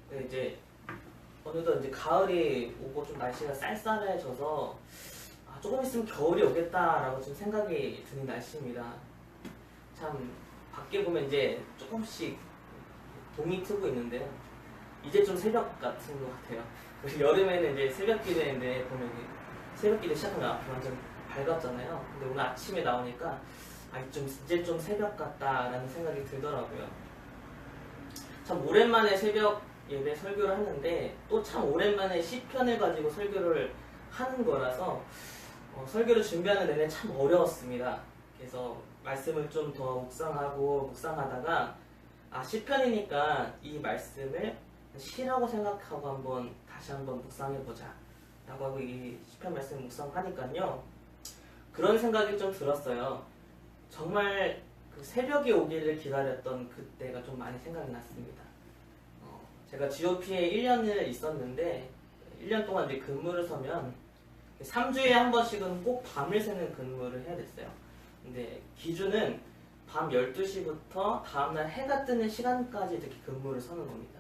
네, 이제 어느덧 이제 가을이 오고 좀 날씨가 쌀쌀해져서 조금 있으면 겨울이 오겠다라고 좀 생각이 드는 날씨입니다. 참 밖에 보면 이제 조금씩 동이 트고 있는데요. 이제 좀 새벽 같은 것 같아요. 여름에는 이제 새벽 기도인데 보면 새벽 기도 시작하면 앞이 완전 밝았잖아요. 근데 오늘 아침에 나오니까 이제 좀 새벽 같다라는 생각이 들더라고요. 참 오랜만에 새벽 예배 설교를 하는데 또 참 오랜만에 시편을 가지고 설교를 하는 거라서 설교를 준비하는 내내 참 어려웠습니다. 그래서 말씀을 좀 더 묵상하다가 시편이니까 이 말씀을 시라고 생각하고 다시 한번 묵상해보자 라고 하고 이 시편 말씀을 묵상하니까요, 그런 생각이 좀 들었어요. 정말 그 새벽이 오기를 기다렸던 그때가 좀 많이 생각이 났습니다. 제가 GOP에 1년을 있었는데 1년 동안 이제 근무를 서면 3주에 한 번씩은 꼭 밤을 새는 근무를 해야 됐어요. 근데 기준은 밤 12시부터 다음날 해가 뜨는 시간까지 이렇게 근무를 서는 겁니다.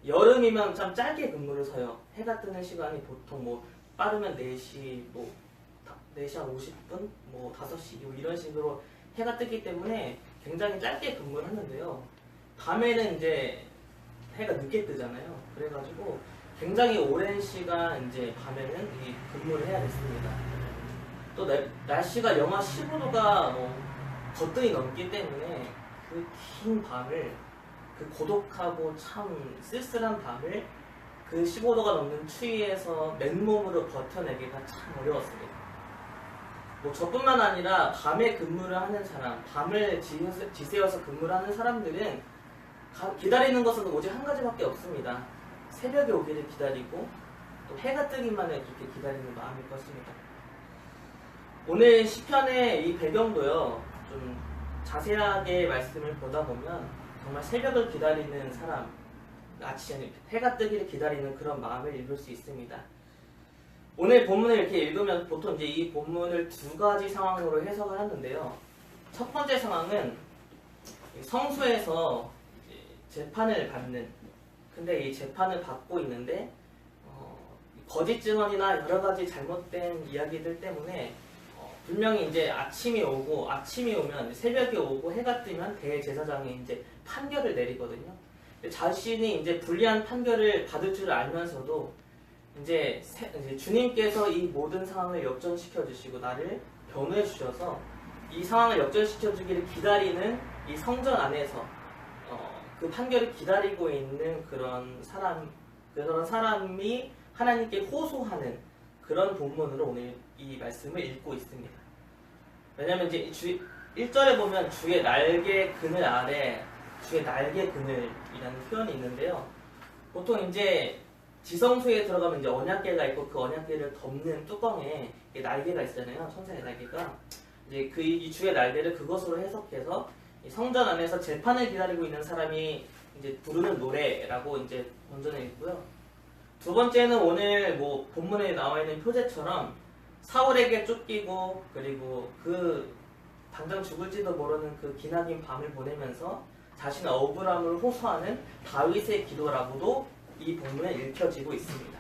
여름이면 참 짧게 근무를 서요. 해가 뜨는 시간이 보통 빠르면 4시, 4시 한 50분, 5시 이런 식으로 해가 뜨기 때문에 굉장히 짧게 근무를 하는데요. 밤에는 이제 해가 늦게 뜨잖아요. 그래가지고 굉장히 오랜 시간 이제 밤에는 이 근무를 해야 됐습니다. 또 날씨가 영하 15도가 거뜬히 넘기 때문에 그 긴 밤을, 그 고독하고 참 쓸쓸한 밤을 그 15도가 넘는 추위에서 맨몸으로 버텨내기가 참 어려웠습니다. 저뿐만 아니라 밤에 근무를 하는 사람, 밤을 지새워서 근무를 하는 사람들은 기다리는 것은 오직 한 가지밖에 없습니다. 새벽에 오기를 기다리고 또 해가 뜨기만을 그렇게 기다리는 마음일 것입니다. 오늘 시편의 이 배경도요, 좀 자세하게 말씀을 보다 보면 정말 새벽을 기다리는 사람, 아침에 해가 뜨기를 기다리는 그런 마음을 읽을 수 있습니다. 오늘 본문을 이렇게 읽으면 보통 이제 이 본문을 두 가지 상황으로 해석을 하는데요. 첫 번째 상황은 성소에서 재판을 받는, 근데 이 재판을 받고 있는데 거짓 증언이나 여러 가지 잘못된 이야기들 때문에 분명히 이제 아침이 오면 새벽이 오고 해가 뜨면 대제사장이 이제 판결을 내리거든요. 자신이 이제 불리한 판결을 받을 줄 알면서도 이제 주님께서 이 모든 상황을 역전시켜 주시고 나를 변호해 주셔서 이 상황을 역전시켜 주기를 기다리는 이 성전 안에서 그 판결을 기다리고 있는 그런 사람이 하나님께 호소하는 그런 본문으로 오늘 이 말씀을 읽고 있습니다. 왜냐하면 이제 1절에 보면 주의 날개 그늘 아래, 주의 날개 그늘이라는 표현이 있는데요. 보통 이제 지성소에 들어가면 이제 언약궤가 있고 그 언약궤를 덮는 뚜껑에 날개가 있잖아요. 천사의 날개가. 이제 이 주의 날개를 그것으로 해석해서 성전 안에서 재판을 기다리고 있는 사람이 이제 부르는 노래라고 이제 본전에 있고요. 두 번째는 오늘 본문에 나와 있는 표제처럼 사울에게 쫓기고 그리고 당장 죽을지도 모르는 그 기나긴 밤을 보내면서 자신의 억울함을 호소하는 다윗의 기도라고도 이 본문에 읽혀지고 있습니다.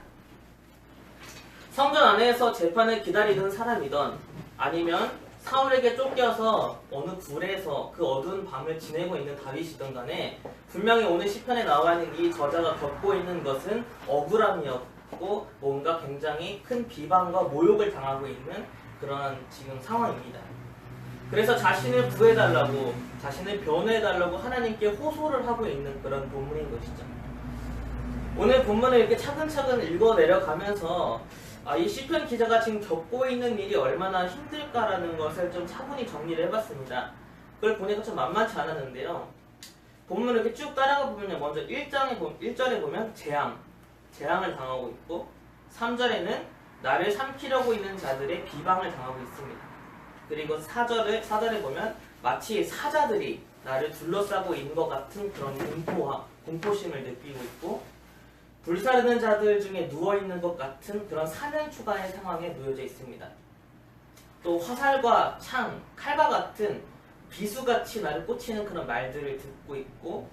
성전 안에서 재판을 기다리던 사람이던 아니면 사울에게 쫓겨서 어느 굴에서 그 어두운 밤을 지내고 있는 다윗이든 간에 분명히 오늘 시편에 나와 있는 이 저자가 겪고 있는 것은 억울함이었고 뭔가 굉장히 큰 비방과 모욕을 당하고 있는 그런 지금 상황입니다. 그래서 자신을 구해달라고, 자신을 변호해달라고 하나님께 호소를 하고 있는 그런 본문인 것이죠. 오늘 본문을 이렇게 차근차근 읽어 내려가면서 이 시편 기자가 지금 겪고 있는 일이 얼마나 힘들까라는 것을 좀 차분히 정리를 해봤습니다. 그걸 보니까 좀 만만치 않았는데요. 본문을 이렇게 쭉 따라가 보면 먼저 1절에 보면 재앙을 당하고 있고 3절에는 나를 삼키려고 있는 자들의 비방을 당하고 있습니다. 그리고 4절에 보면 마치 사자들이 나를 둘러싸고 있는 것 같은 그런 공포심을 느끼고 있고 불사르는 자들 중에 누워있는 것 같은 그런 사면초가의 상황에 놓여져 있습니다. 또 화살과 창, 칼과 같은 비수같이 나를 꽂히는 그런 말들을 듣고 있고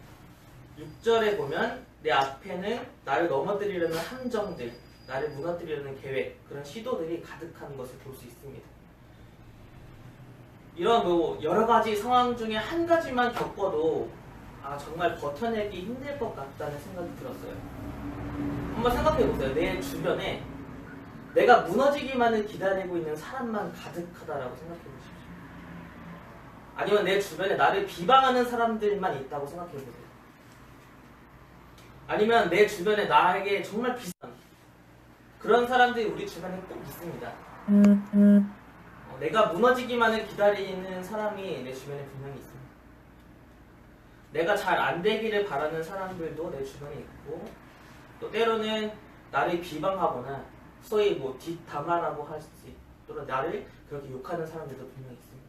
6절에 보면 내 앞에는 나를 넘어뜨리려는 함정들, 나를 무너뜨리려는 계획, 그런 시도들이 가득한 것을 볼 수 있습니다. 이런 여러 가지 상황 중에 한 가지만 겪어도 정말 버텨내기 힘들 것 같다는 생각이 들었어요. 한번 생각해 보세요. 내 주변에 내가 무너지기만을 기다리고 있는 사람만 가득하다라고 생각해 보십시오. 아니면 내 주변에 나를 비방하는 사람들만 있다고 생각해 보세요. 아니면 내 주변에 나에게 정말 비싼 그런 사람들이 우리 주변에 꼭 있습니다. 내가 무너지기만을 기다리는 사람이 내 주변에 분명히 있습니다. 내가 잘 안 되기를 바라는 사람들도 내 주변에 있고, 또 때로는 나를 비방하거나 소위 뒷담화라고 할 수 있도록 나를 그렇게 욕하는 사람들도 분명히 있습니다.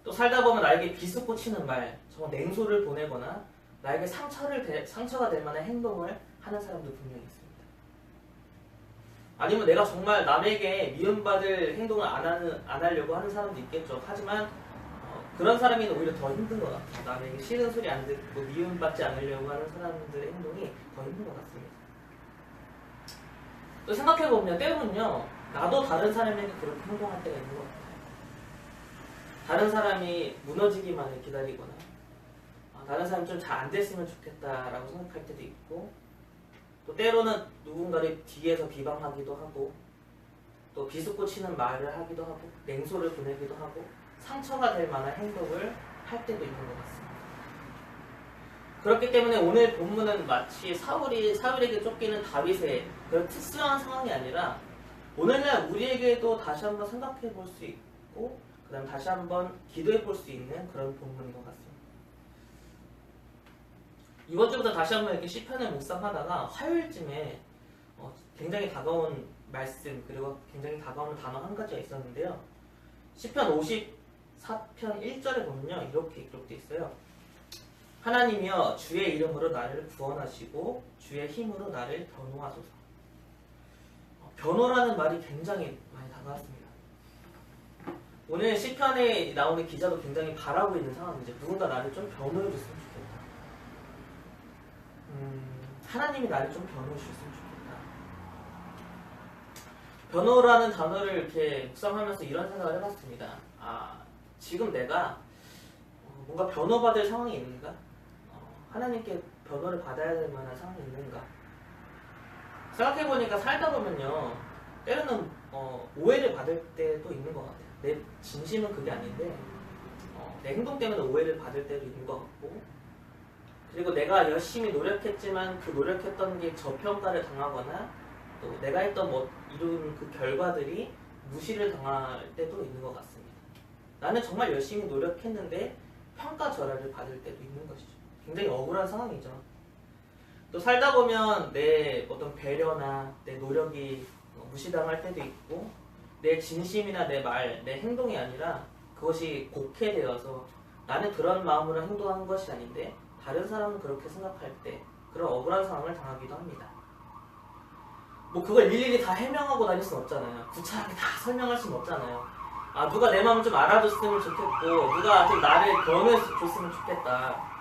또 살다 보면 나에게 비웃고 치는 말, 정말 냉소를 보내거나 나에게 상처가 될 만한 행동을 하는 사람도 분명히 있습니다. 아니면 내가 정말 남에게 미움받을 행동을 안 하려고 하는 사람도 있겠죠. 하지만 그런 사람이 오히려 더 힘든 것 같아요. 남에게 싫은 소리 안 듣고 미움받지 않으려고 하는 사람들의 행동이 더 힘든 것 같습니다. 또 생각해보면 때로는요, 나도 다른 사람에게 그렇게 행동할 때가 있는 것 같아요. 다른 사람이 무너지기만을 기다리거나 다른 사람이 좀 잘 안 됐으면 좋겠다라고 생각할 때도 있고, 또 때로는 누군가를 뒤에서 비방하기도 하고, 또 비웃고 치는 말을 하기도 하고, 냉소를 보내기도 하고, 상처가 될 만한 행동을 할 때도 있는 것 같습니다. 그렇기 때문에 오늘 본문은 마치 사울에게 쫓기는 다윗의 그런 특수한 상황이 아니라 오늘날 우리에게도 다시 한번 생각해 볼 수 있고, 그 다음 다시 한번 기도해 볼 수 있는 그런 본문인 것 같습니다. 이번 주부터 다시 한번 이렇게 시편을 묵상하다가 화요일쯤에 굉장히 다가온 말씀, 그리고 굉장히 다가오는 단어 한 가지가 있었는데요. 시편 54편 1절에 보면요, 이렇게 기록되어 있어요. 하나님이여 주의 이름으로 나를 구원하시고 주의 힘으로 나를 변호하소서. 변호라는 말이 굉장히 많이 다가왔습니다. 오늘 시편에 나오는 기자도 굉장히 바라고 있는 상황이죠. 누군가 나를 좀 변호해 줬으면 좋겠다. 하나님이 나를 좀 변호해 주셨으면 좋겠다. 변호라는 단어를 이렇게 묵상하면서 이런 생각을 해봤습니다. 지금 내가 뭔가 변호받을 상황이 있는가? 하나님께 변호를 받아야 될 만한 상황이 있는가? 생각해보니까 살다 보면요, 때로는 오해를 받을 때도 있는 것 같아요. 내 진심은 그게 아닌데 내 행동 때문에 오해를 받을 때도 있는 것 같고, 그리고 내가 열심히 노력했지만 그 노력했던 게 저평가를 당하거나 또 내가 했던 이룬 그 결과들이 무시를 당할 때도 있는 것 같습니다. 나는 정말 열심히 노력했는데 평가절하를 받을 때도 있는 것이죠. 굉장히 억울한 상황이죠. 또 살다 보면 내 어떤 배려나 내 노력이 무시당할 때도 있고, 내 진심이나 내 말, 내 행동이 아니라 그것이 곡해되어서 나는 그런 마음으로 행동한 것이 아닌데 다른 사람은 그렇게 생각할 때 그런 억울한 상황을 당하기도 합니다. 그걸 일일이 다 해명하고 다닐 수는 없잖아요. 구차하게 다 설명할 수는 없잖아요. 누가 내 마음을 좀 알아줬으면 좋겠고, 누가 좀 나를 변호해줬으면 좋겠다.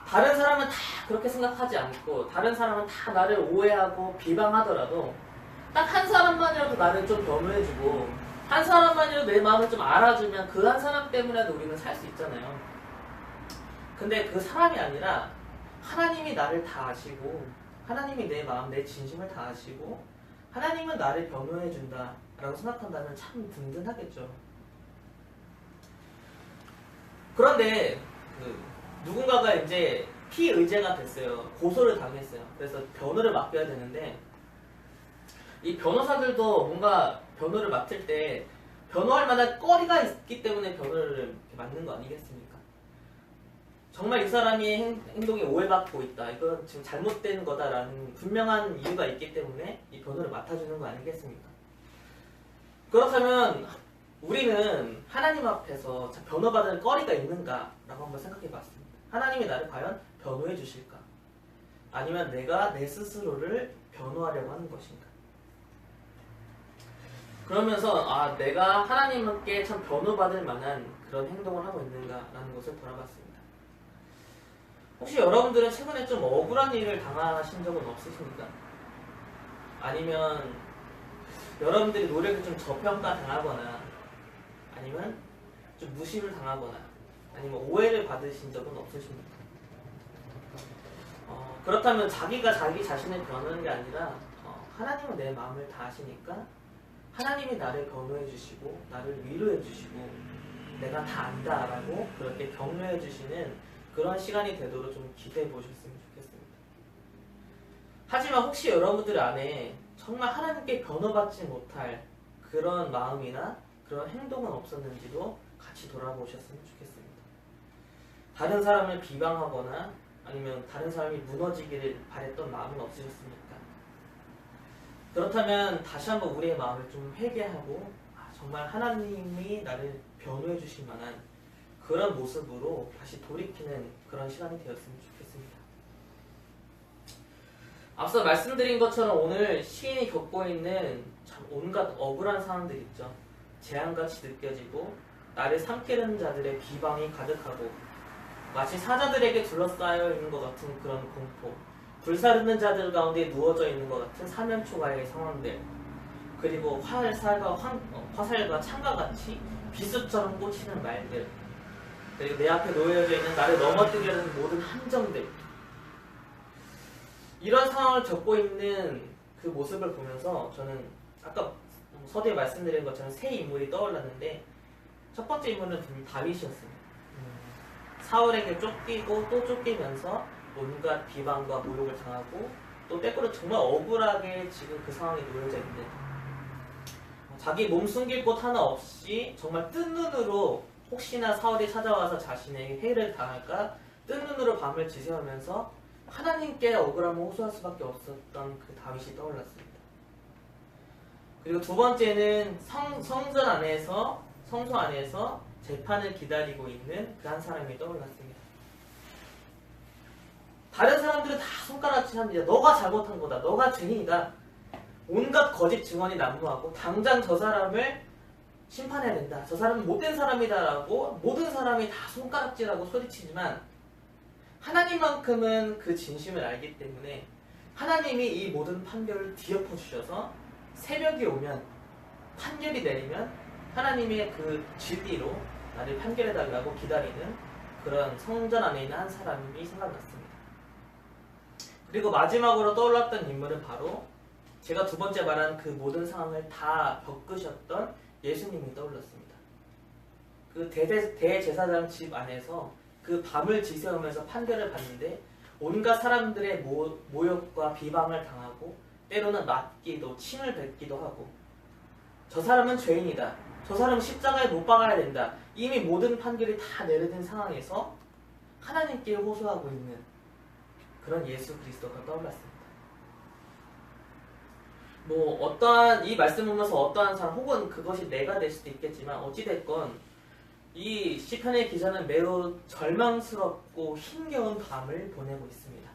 다른 사람은 다 그렇게 생각하지 않고, 다른 사람은 다 나를 오해하고 비방하더라도 딱 한 사람만이라도 나를 좀 변호해주고, 한 사람만이라도 내 마음을 좀 알아주면 그 한 사람 때문에라도 우리는 살 수 있잖아요. 근데 그 사람이 아니라 하나님이 나를 다 아시고, 하나님이 내 마음, 내 진심을 다 아시고, 하나님은 나를 변호해준다 라고 생각한다면 참 든든하겠죠. 그런데 누군가가 이제 피의제가 됐어요. 고소를 당했어요. 그래서 변호를 맡겨야 되는데, 이 변호사들도 뭔가 변호를 맡을 때 변호할 만한 거리가 있기 때문에 변호를 맡는 거 아니겠습니까? 정말 이 사람이 행동이 오해받고 있다, 이건 지금 잘못된 거다라는 분명한 이유가 있기 때문에 이 변호를 맡아주는 거 아니겠습니까? 그렇다면 우리는 하나님 앞에서 변호받을 거리가 있는가 라고 한번 생각해 봤습니다. 하나님이 나를 과연 변호해 주실까? 아니면 내가 내 스스로를 변호하려고 하는 것인가? 그러면서 내가 하나님께 참 변호받을 만한 그런 행동을 하고 있는가 라는 것을 돌아봤습니다. 혹시 여러분들은 최근에 좀 억울한 일을 당하신 적은 없으십니까? 아니면 여러분들이 노력을 좀 저평가 당하거나 아니면 좀 무시를 당하거나 아니면 오해를 받으신 적은 없으십니까? 그렇다면 자기가 자기 자신을 변호하는 게 아니라 하나님은 내 마음을 다 아시니까 하나님이 나를 변호해 주시고 나를 위로해 주시고 내가 다 안다라고 그렇게 격려해 주시는 그런 시간이 되도록 좀 기대해 보셨으면 좋겠습니다. 하지만 혹시 여러분들 안에 정말 하나님께 변호받지 못할 그런 마음이나 그런 행동은 없었는지도 같이 돌아보셨으면 좋겠습니다. 다른 사람을 비방하거나 아니면 다른 사람이 무너지기를 바랬던 마음은 없으셨습니까? 그렇다면 다시 한번 우리의 마음을 좀 회개하고 정말 하나님이 나를 변호해 주실 만한 그런 모습으로 다시 돌이키는 그런 시간이 되었으면 좋겠습니다. 앞서 말씀드린 것처럼 오늘 시인이 겪고 있는 참 온갖 억울한 상황들 있죠. 재앙같이 느껴지고 나를 삼키는 자들의 비방이 가득하고 마치 사자들에게 둘러싸여 있는 것 같은 그런 공포, 불사르는 자들 가운데 누워져 있는 것 같은 사면초가의 상황들, 그리고 화살과 창과 같이 비수처럼 꽂히는 말들, 그리고 내 앞에 놓여져 있는 나를 넘어뜨리려는 모든 함정들, 이런 상황을 겪고 있는 그 모습을 보면서 저는 아까 서두에 말씀드린 것처럼 세 인물이 떠올랐는데 첫 번째 인물은 다윗이었습니다. 사울에게 쫓기고 또 쫓기면서 온갖 비방과 모욕을 당하고 또 때때로 정말 억울하게 지금 그 상황에 놓여져 있는 자기 몸 숨길 곳 하나 없이 정말 뜬 눈으로 혹시나 사울이 찾아와서 자신에게 해를 당할까 뜬 눈으로 밤을 지새우면서 하나님께 억울함을 호소할 수밖에 없었던 그 다윗이 떠올랐습니다. 그리고 두 번째는 성소 안에서 재판을 기다리고 있는 그 한 사람이 떠올랐습니다. 다른 사람들은 다 손가락질 합니다. 너가 잘못한 거다. 너가 죄인이다. 온갖 거짓 증언이 난무하고 당장 저 사람을 심판해야 된다. 저 사람은 못된 사람이다 라고 모든 사람이 다 손가락질하고 소리치지만 하나님만큼은 그 진심을 알기 때문에 하나님이 이 모든 판결을 뒤엎어 주셔서 새벽이 오면 판결이 내리면 하나님의 그 진리로 나를 판결해달라고 기다리는 그런 성전 안에 있는 한 사람이 생각났습니다. 그리고 마지막으로 떠올랐던 인물은 바로 제가 두 번째 말한 그 모든 상황을 다 겪으셨던 예수님이 떠올랐습니다. 그 대제사장 집 안에서 그 밤을 지새우면서 판결을 받는데 온갖 사람들의 모욕과 비방을 당하고 때로는 맞기도 침을 뱉기도 하고 저 사람은 죄인이다. 저 사람은 십자가에 못 박아야 된다. 이미 모든 판결이 다 내려진 상황에서 하나님께 호소하고 있는 그런 예수 그리스도가 떠올랐습니다. 어떠한 이 말씀을 보면서 어떠한 사람 혹은 그것이 내가 될 수도 있겠지만 어찌됐건 이 시편의 기자는 매우 절망스럽고 힘겨운 밤을 보내고 있습니다.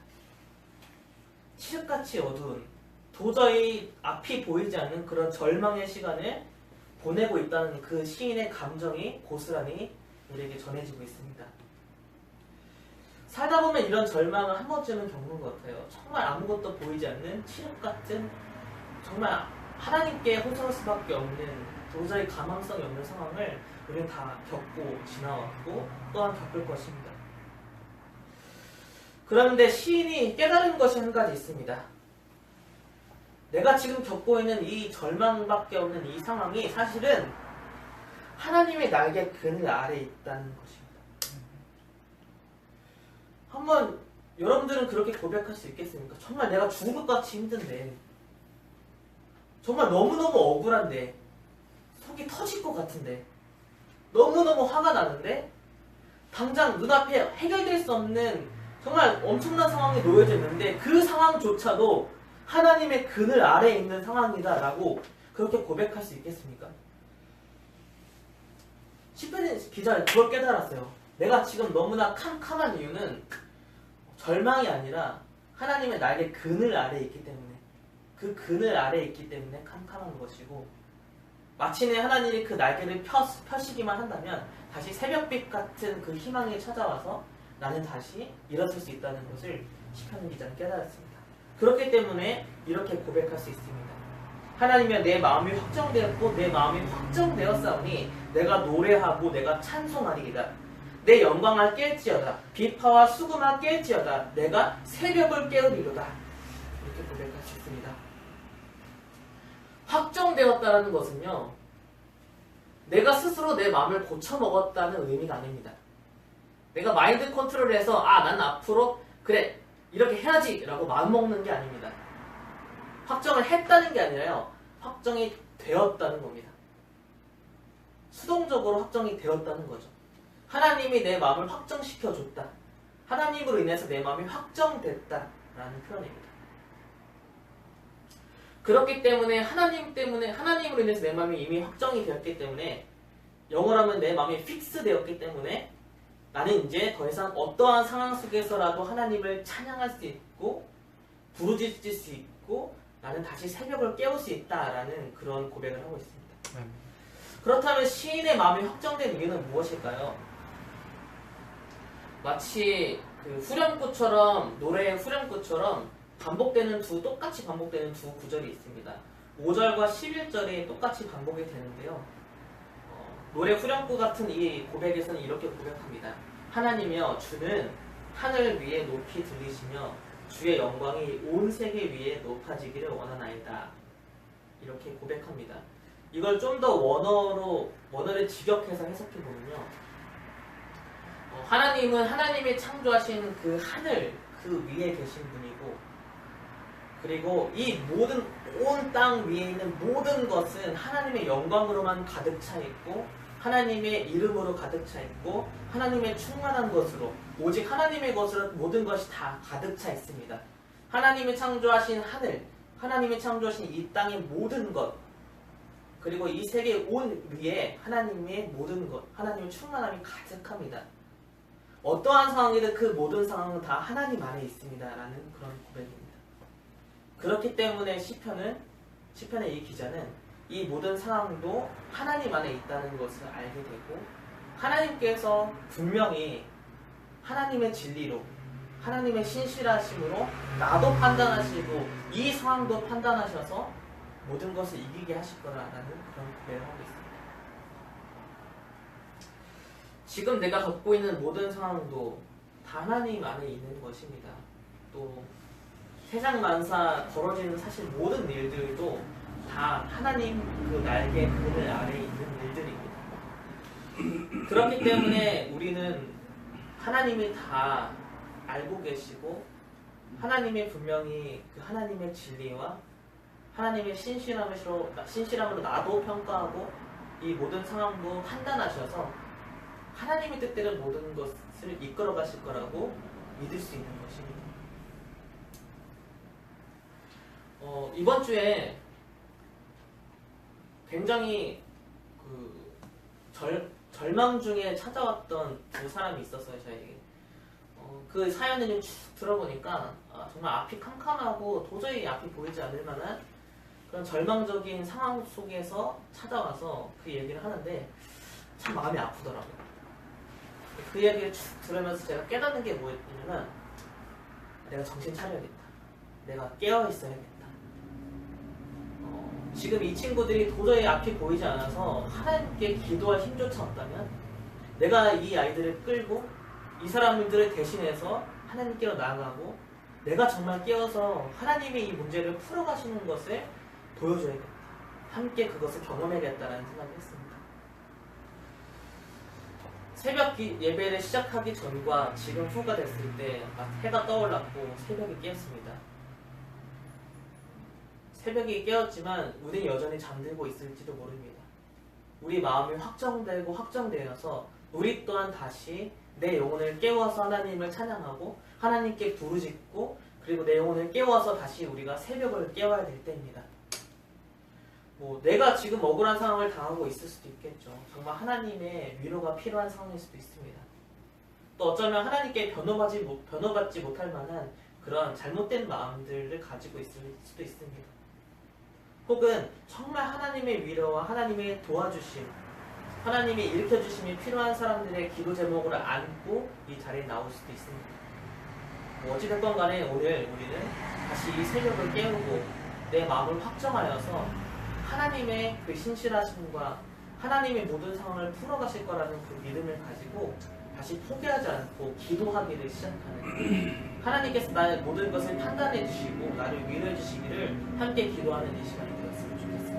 칠흑같이 어두운 도저히 앞이 보이지 않는 그런 절망의 시간을 보내고 있다는 그 시인의 감정이 고스란히 우리에게 전해지고 있습니다. 살다 보면 이런 절망을 한 번쯤은 겪는 것 같아요. 정말 아무것도 보이지 않는 칠흑같은 정말 하나님께 호소할 수밖에 없는 도저히 가망성이 없는 상황을 우리는 다 겪고 지나왔고 또한 겪을 것입니다. 그런데 시인이 깨달은 것이 한 가지 있습니다. 내가 지금 겪고 있는 이 절망밖에 없는 이 상황이 사실은 하나님의 날개 그늘 아래에 있다는 것입니다. 한번 여러분들은 그렇게 고백할 수 있겠습니까? 정말 내가 죽을 것 같이 힘든데 정말 너무너무 억울한데 속이 터질 것 같은데 너무너무 화가 나는데 당장 눈앞에 해결될 수 없는 정말 엄청난 상황에 놓여져 있는데 그 상황조차도 하나님의 그늘 아래에 있는 상황이다 라고 그렇게 고백할 수 있겠습니까? 시편 기자는 그걸 깨달았어요. 내가 지금 너무나 캄캄한 이유는 절망이 아니라 하나님의 나에게 그늘 아래에 있기 때문에 그 그늘 아래에 있기 때문에 캄캄한 것이고 마침내 하나님이 그 날개를 펴시기만 한다면 다시 새벽빛 같은 그 희망이 찾아와서 나는 다시 일어설 수 있다는 것을 시편 기자는 깨달았습니다. 그렇기 때문에 이렇게 고백할 수 있습니다. 하나님이여 내 마음이 확정되었고 내 마음이 확정되었사오니 내가 노래하고 내가 찬송하리이다. 내 영광을 깰지어다. 비파와 수금아 깰지어다. 내가 새벽을 깨우리로다. 이렇게 고백할 수 있습니다. 확정되었다는 것은요, 내가 스스로 내 마음을 고쳐먹었다는 의미가 아닙니다. 내가 마인드 컨트롤을 해서 난 앞으로 그래 이렇게 해야지 라고 마음먹는 게 아닙니다. 확정을 했다는 게 아니라요, 확정이 되었다는 겁니다. 수동적으로 확정이 되었다는 거죠. 하나님이 내 마음을 확정시켜줬다. 하나님으로 인해서 내 마음이 확정됐다라는 표현입니다. 그렇기 때문에 하나님으로 인해서 내 마음이 이미 확정이 되었기 때문에, 영어로 하면 내 마음이 픽스 되었기 때문에 나는 이제 더 이상 어떠한 상황 속에서라도 하나님을 찬양할 수 있고 부르짖을 수 있고 나는 다시 새벽을 깨울 수 있다라는 그런 고백을 하고 있습니다. 그렇다면 시인의 마음이 확정된 이유는 무엇일까요? 마치 그 후렴구처럼, 노래의 후렴구처럼 똑같이 반복되는 두 구절이 있습니다. 5절과 11절이 똑같이 반복이 되는데요. 노래 후렴구 같은 이 고백에서는 이렇게 고백합니다. 하나님이여 주는 하늘 위에 높이 들리시며 주의 영광이 온 세계 위에 높아지기를 원하나이다. 이렇게 고백합니다. 이걸 좀 더 원어를 직역해서 해석해보면요, 하나님은 하나님이 창조하신 그 하늘 그 위에 계신 분이고, 그리고 이 모든 온 땅 위에 있는 모든 것은 하나님의 영광으로만 가득 차 있고 하나님의 이름으로 가득 차 있고 하나님의 충만한 것으로, 오직 하나님의 것으로 모든 것이 다 가득 차 있습니다. 하나님이 창조하신 하늘, 하나님이 창조하신 이 땅의 모든 것, 그리고 이 세계 온 위에 하나님의 모든 것, 하나님의 충만함이 가득합니다. 어떠한 상황이든 그 모든 상황은 다 하나님 안에 있습니다 라는 그런 고백입니다. 그렇기 때문에 시편의 이 기자는 이 모든 상황도 하나님 안에 있다는 것을 알게 되고, 하나님께서 분명히 하나님의 진리로, 하나님의 신실하심으로 나도 판단하시고 이 상황도 판단하셔서 모든 것을 이기게 하실 거라는 그런 고백을 하고 있습니다. 지금 내가 겪고 있는 모든 상황도 다 하나님 안에 있는 것입니다. 또 세상 만사 벌어지는 사실 모든 일들도 다 하나님 그 날개 그늘 아래에 있는 일들입니다. 그렇기 때문에 우리는 하나님이 다 알고 계시고, 하나님이 분명히 그 하나님의 진리와 하나님의 신실함으로 나도 평가하고 이 모든 상황도 판단하셔서 하나님의 뜻대로 모든 것을 이끌어 가실 거라고 믿을 수 있는 것입니다. 이번 주에 굉장히 절망 중에 찾아왔던 두 사람이 있었어요, 저에게. 그 사연을 좀 쭉 들어보니까 정말 앞이 캄캄하고 도저히 앞이 보이지 않을 만한 그런 절망적인 상황 속에서 찾아와서 그 얘기를 하는데 참 마음이 아프더라고요. 그 얘기를 쭉 들으면서 제가 깨닫는 게 뭐였냐면, 내가 정신 차려야겠다. 내가 깨어 있어야겠다. 지금 이 친구들이 도저히 앞이 보이지 않아서 하나님께 기도할 힘조차 없다면, 내가 이 아이들을 끌고 이 사람들을 대신해서 하나님께로 나아가고 내가 정말 깨어서 하나님이 이 문제를 풀어가시는 것을 보여줘야겠다. 함께 그것을 경험해야겠다라는 생각을 했습니다. 새벽 예배를 시작하기 전과 지금 후가 됐을 때 해가 떠올랐고 새벽에 깨었습니다. 새벽에 깨었지만 우리는 여전히 잠들고 있을지도 모릅니다. 우리 마음이 확정되고 확정되어서 우리 또한 다시 내 영혼을 깨워서 하나님을 찬양하고 하나님께 부르짖고, 그리고 내 영혼을 깨워서 다시 우리가 새벽을 깨워야 될 때입니다. 내가 지금 억울한 상황을 당하고 있을 수도 있겠죠. 정말 하나님의 위로가 필요한 상황일 수도 있습니다. 또 어쩌면 하나님께 변호받지 못할 만한 그런 잘못된 마음들을 가지고 있을 수도 있습니다. 혹은 정말 하나님의 위로와 하나님의 도와주심, 하나님이 일으켜주심이 필요한 사람들의 기도 제목을 안고 이 자리에 나올 수도 있습니다. 뭐 어찌됐건 간에 오늘 우리는 다시 이 새벽을 깨우고 내 마음을 확정하여서 하나님의 그 신실하심과 하나님의 모든 상황을 풀어가실 거라는 그 믿음을 가지고 다시 포기하지 않고 기도하기를 시작하는, 하나님께서 나의 모든 것을 판단해 주시고 나를 위로해 주시기를 함께 기도하는 이 시간이 되었으면 좋겠습니다.